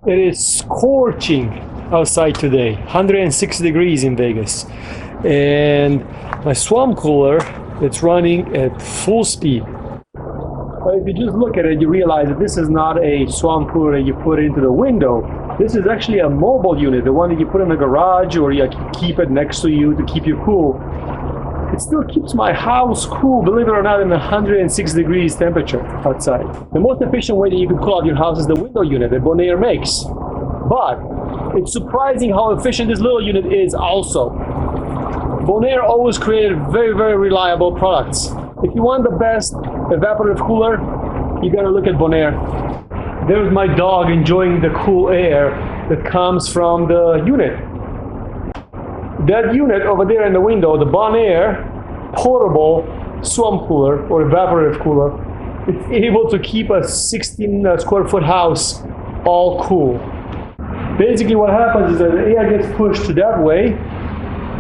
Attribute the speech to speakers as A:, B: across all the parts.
A: It is scorching outside today, 106 degrees in Vegas. And my swamp cooler, it's running at full speed. But if you just look at it, you realize that this is not a swamp cooler that you put into the window. This is actually a mobile unit, the one that you put in the garage or you keep it next to you to keep you cool. It still keeps my house cool, believe it or not, in 106 degrees temperature outside. The most efficient way that you can cool out your house is the window unit that Bonaire makes. But it's surprising how efficient this little unit is also. Bonaire always created very, very reliable products. If you want the best evaporative cooler, you gotta look at Bonaire. There's my dog enjoying the cool air that comes from the unit. That unit over there in the window, the Bonaire portable swamp cooler or evaporative cooler, it's able to keep a 16 square foot house all cool. Basically what happens is that the air gets pushed that way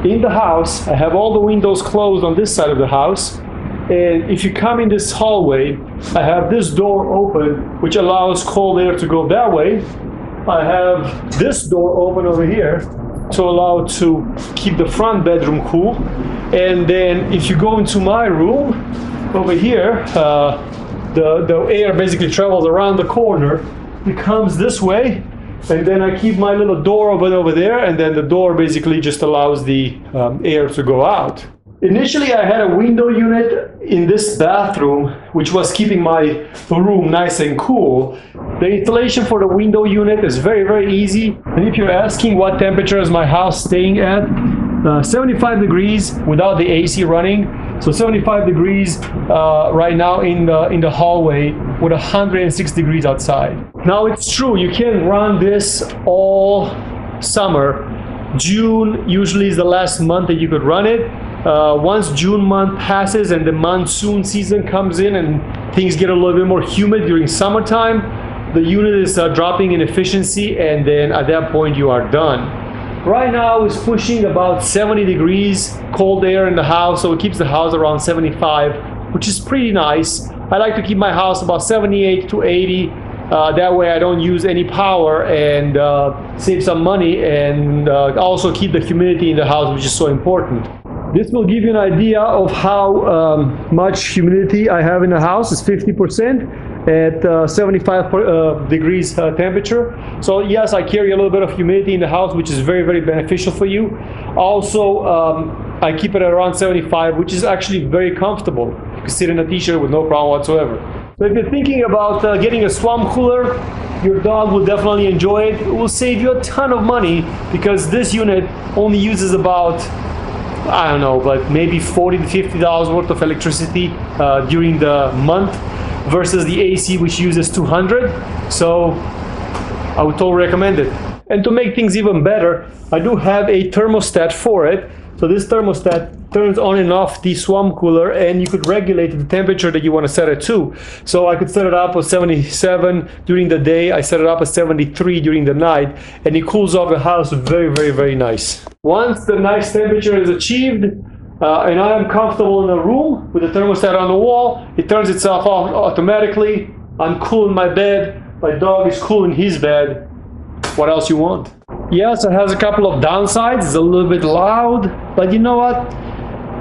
A: in the house. I have all the windows closed on this side of the house, and if you come in this hallway, I have this door open which allows cold air to go that way. I have this door open over here to allow to keep the front bedroom cool. And then if you go into my room over here, the air basically travels around the corner. It comes this way, and then I keep my little door open over there, and then the door basically just allows the air to go out. Initially I had a window unit in this bathroom which was keeping my room nice and cool. The installation for the window unit is very, very easy. And if you're asking what temperature is my house staying at, 75 degrees without the AC running. So 75 degrees right now in the hallway with 106 degrees outside. Now it's true, you can run this all summer. June usually is the last month that you could run it. Once June month passes and the monsoon season comes in and things get a little bit more humid during summertime, the unit is dropping in efficiency, and then at that point you are done. Right now it's pushing about 70 degrees cold air in the house, so it keeps the house around 75, which is pretty nice. I like to keep my house about 78 to 80. That way I don't use any power and save some money, and also keep the humidity in the house, which is so important. This will give you an idea of how much humidity I have in the house. It's 50% at 75 degrees temperature. So yes, I carry a little bit of humidity in the house, which is very, very beneficial for you. Also, I keep it at around 75, which is actually very comfortable. You can sit in a t-shirt with no problem whatsoever. So if you're thinking about getting a swamp cooler, your dog will definitely enjoy it. It will save you a ton of money because this unit only uses about, I don't know, but maybe $40 to $50 worth of electricity during the month versus the AC, which uses 200. So I would totally recommend it. And to make things even better, I do have a thermostat for it. So this thermostat turns on and off the swamp cooler, and you could regulate the temperature that you want to set it to. So I could set it up at 77 during the day. I set it up at 73 during the night, and it cools off the house very, very, very nice. Once the nice temperature is achieved, and I am comfortable in the room with the thermostat on the wall, it turns itself off automatically. I'm cool in my bed. My dog is cool in his bed. What else you want? Yes, it has a couple of downsides. It's a little bit loud, but you know what?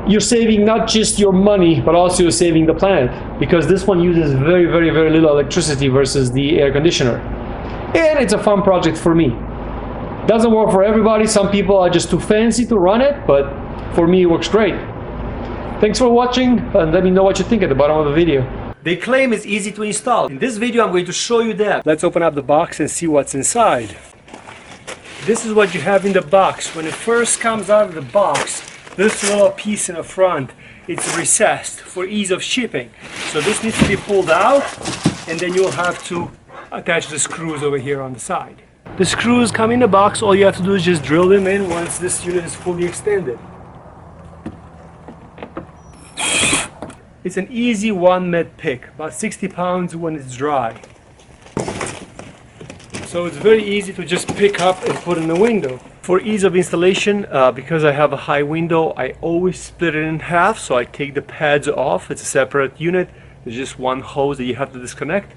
A: You're saving not just your money, but also you're saving the planet, because this one uses very, very, very little electricity versus the air conditioner. And it's a fun project for me. Doesn't work for everybody. Some people are just too fancy to run it, but for me it works great. Thanks for watching, and let me know what you think at the bottom of the video. They claim it's easy to install. In this video I'm going to show you that. Let's open up the box and see what's inside. This is what you have in the box. When it first comes out of the box, this little piece in the front, it's recessed for ease of shipping. So this needs to be pulled out, and then you'll have to attach the screws over here on the side. The screws come in the box. All you have to do is just drill them in once this unit is fully extended. It's an easy 1 met pick, about 60 pounds when it's dry. So it's very easy to just pick up and put in the window. For ease of installation, because I have a high window, I always split it in half. So I take the pads off. It's a separate unit. There's just one hose that you have to disconnect.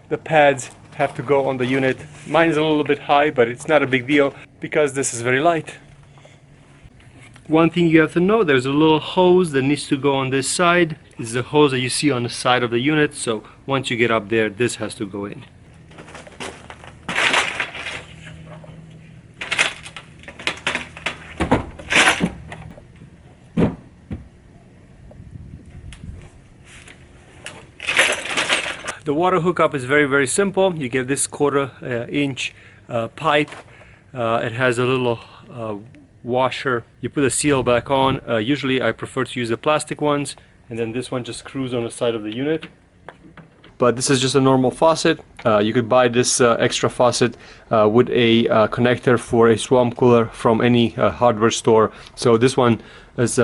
A: the pads have to go on the unit. Mine is a little bit high, but it's not a big deal because this is very light. One thing you have to know, there's a little hose that needs to go on this side. This is a hose that you see on the side of the unit, so once you get up there, this has to go in. The water hookup is very simple. You get this quarter-inch pipe. It has a little washer. You put the seal back on. Usually I prefer to use the plastic ones, and then this one just screws on the side of the unit. But this is just a normal faucet. You could buy this extra faucet with a connector for a swamp cooler from any hardware store. So this one is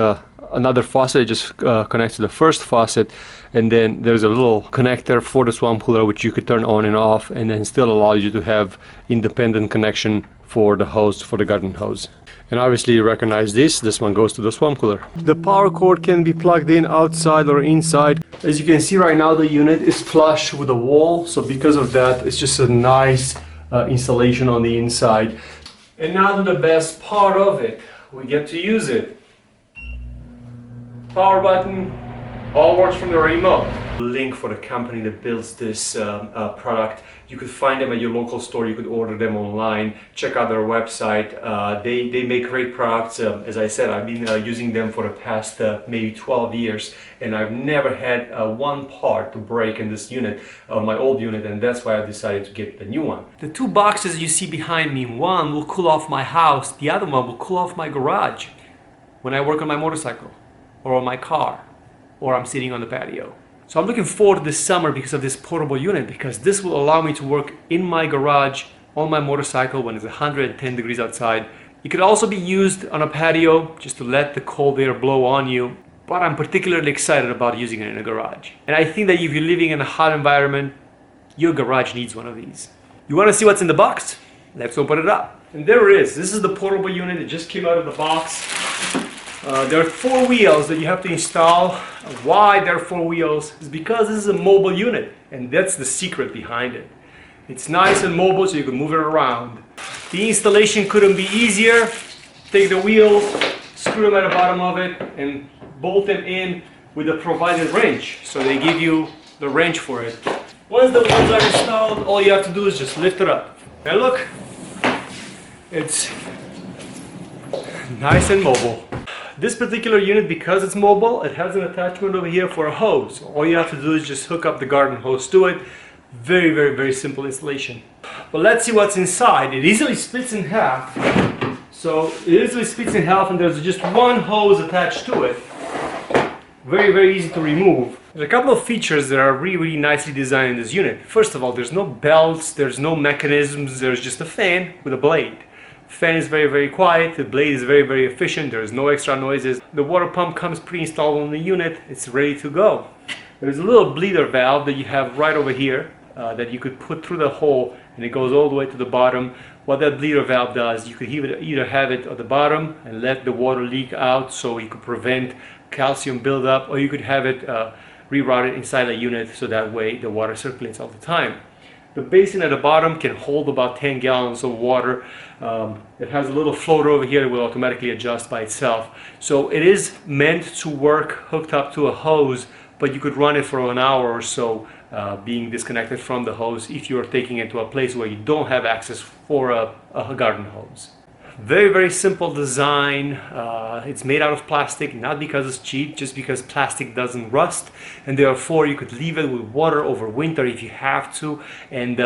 A: another faucet. It just connects to the first faucet, and then there's a little connector for the swamp cooler which you could turn on and off, and then still allows you to have independent connection for the hose, for the garden hose. And obviously you recognize this one goes to the swamp cooler. The power cord can be plugged in outside or inside. As you can see right now, the unit is flush with the wall, so because of that it's just a nice installation on the inside. And now to the best part of it, we get to use it. Power button, all works from the remote. Link for the company that builds this product. You could find them at your local store. You could order them online. Check out their website. They make great products. As I said, I've been using them for the past maybe 12 years, and I've never had one part to break in this unit, my old unit, and that's why I decided to get the new one. The two boxes you see behind me, one will cool off my house, the other one will cool off my garage when I work on my motorcycle or on my car, or I'm sitting on the patio. So I'm looking forward to this summer because of this portable unit, because this will allow me to work in my garage on my motorcycle when it's 110 degrees outside. It could also be used on a patio just to let the cold air blow on you, but I'm particularly excited about using it in a garage. And I think that if you're living in a hot environment, your garage needs one of these. You want to see what's in the box? Let's open it up. And there it is. This is the portable unit. It just came out of the box. There are 4 wheels that you have to install. Why there are 4 wheels is because this is a mobile unit, and that's the secret behind it. It's nice and mobile, so you can move it around. The installation couldn't be easier. Take the wheels, screw them at the bottom of it, and bolt them in with the provided wrench. So they give you the wrench for it. Once the wheels are installed, all you have to do is just lift it up. And look, it's nice and mobile. This particular unit, because it's mobile, it has an attachment over here for a hose. All you have to do is just hook up the garden hose to it. Very simple installation. But let's see what's inside. It easily splits in half. So it easily splits in half, and there's just one hose attached to it. Very easy to remove. There's a couple of features that are really nicely designed in this unit. First of all, there's no belts, there's no mechanisms, there's just a fan with a blade. Fan is very quiet, the blade is very efficient, there's no extra noises. The water pump comes pre-installed on the unit, it's ready to go. There's a little bleeder valve that you have right over here that you could put through the hole, and it goes all the way to the bottom. What that bleeder valve does, you could either have it at the bottom and let the water leak out so you could prevent calcium buildup, or you could have it rerouted inside the unit so that way the water circulates all the time. The basin at the bottom can hold about 10 gallons of water. It has a little floater over here that will automatically adjust by itself. So it is meant to work hooked up to a hose, but you could run it for an hour or so being disconnected from the hose if you're taking it to a place where you don't have access for a garden hose. Very simple design. It's made out of plastic, not because it's cheap, just because plastic doesn't rust, and therefore you could leave it with water over winter if you have to, and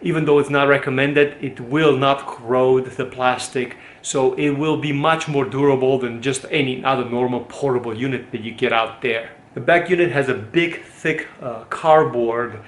A: even though it's not recommended, it will not corrode the plastic, so it will be much more durable than just any other normal portable unit that you get out there. The back unit has a big thick cardboard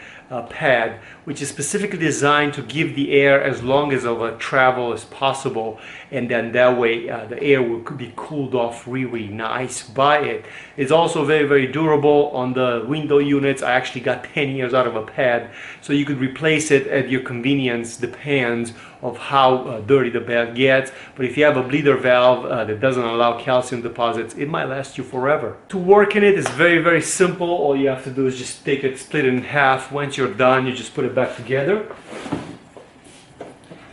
A: pad, which is specifically designed to give the air as long as of a travel as possible, and then that way the air will be cooled off really nice by it. It's also very durable. On the window units, I actually got 10 years out of a pad, so you could replace it at your convenience, depends of how dirty the pad gets. But if you have a bleeder valve that doesn't allow calcium deposits, it might last you forever. To work in it is very simple. All you have to do is just take it, split it in half. Once you're you're done, you just put it back together.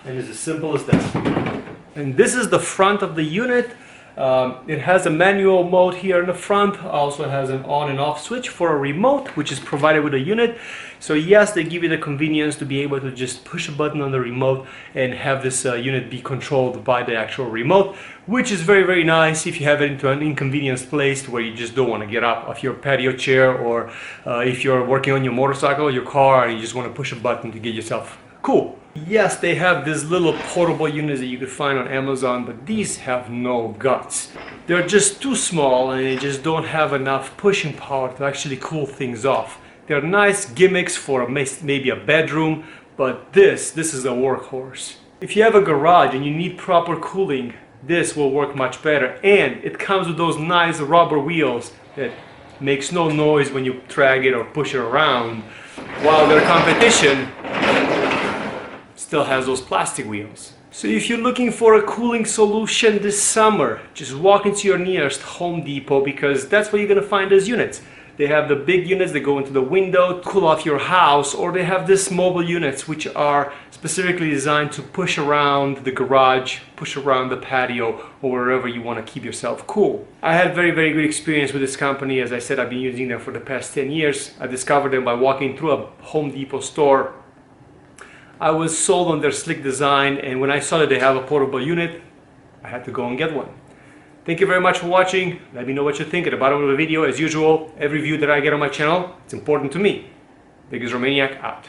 A: And it's as simple as that. And this is the front of the unit. It has a manual mode here in the front, also has an on and off switch for a remote, which is provided with the unit. So yes, they give you the convenience to be able to just push a button on the remote and have this unit be controlled by the actual remote, which is very, very nice if you have it into an inconvenienced place where you just don't want to get up off your patio chair, or if you're working on your motorcycle, your car, and you just want to push a button to get yourself cool. Yes, they have these little portable units that you could find on Amazon, but these have no guts. They're just too small and they just don't have enough pushing power to actually cool things off. They're nice gimmicks for maybe a bedroom, but this is a workhorse. If you have a garage and you need proper cooling, this will work much better. And it comes with those nice rubber wheels that makes no noise when you drag it or push it around, while their competition still has those plastic wheels. So if you're looking for a cooling solution this summer, just walk into your nearest Home Depot, because that's where you're gonna find those units. They have the big units that go into the window to cool off your house, or they have these mobile units which are specifically designed to push around the garage, push around the patio, or wherever you want to keep yourself cool. I had very, very good experience with this company. As I said, I've been using them for the past 10 years. I discovered them by walking through a Home Depot store. I was sold on their slick design, and when I saw that they have a portable unit, I had to go and get one. Thank you very much for watching. Let me know what you think at the bottom of the video. As usual, every view that I get on my channel, it's important to me. Biggest Romaniac out.